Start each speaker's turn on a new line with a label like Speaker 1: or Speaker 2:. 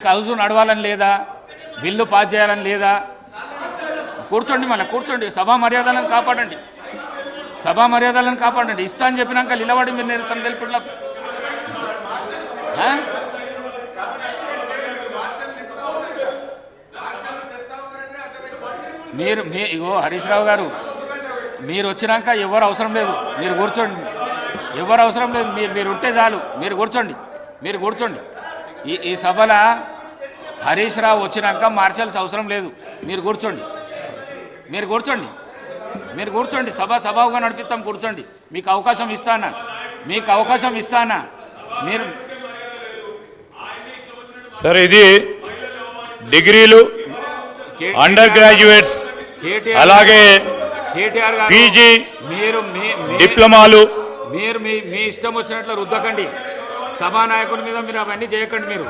Speaker 1: House నడవాలని లేదా, bill pass చేయాలని లేదా? కూర్చోండి, మళ్ళీ కూర్చోండి. సభా మర్యాదలను కాపాడండి, సభా మర్యాదలను కాపాడండి. ఇస్తా అని చెప్పినాక నిలబడి మీరు నిరసన తెలిపిట్లా మీరు ఇగో హరీష్ రావు గారు, మీరు వచ్చినాక ఎవరు అవసరం లేదు, మీరు కూర్చోండి. ఎవరు అవసరం లేదు, మీరు ఉంటే చాలు. మీరు కూర్చోండి, మీరు కూర్చోండి. ఈ సభలో హరీష్ రావు వచ్చినాక మార్షల్స్ అవసరం లేదు. మీరు కూర్చోండి, మీరు కూర్చోండి, మీరు కూర్చోండి. సభాగా నడిపిస్తాం, కూర్చోండి. మీకు అవకాశం ఇస్తానా, మీకు అవకాశం ఇస్తానా? మీరు
Speaker 2: సార్, ఇది డిగ్రీలు, అండర్ గ్రాడ్యుయేట్స్, అలాగే
Speaker 1: కేటీఆర్ గారు,
Speaker 2: పీజీ,
Speaker 1: మీరు
Speaker 2: డిప్లొమాలు
Speaker 1: మీరు మీ ఇష్టం వచ్చినట్లు రుద్దకండి. సభానాయకుల మీద మీరు అవన్నీ చేయకండి. మీరు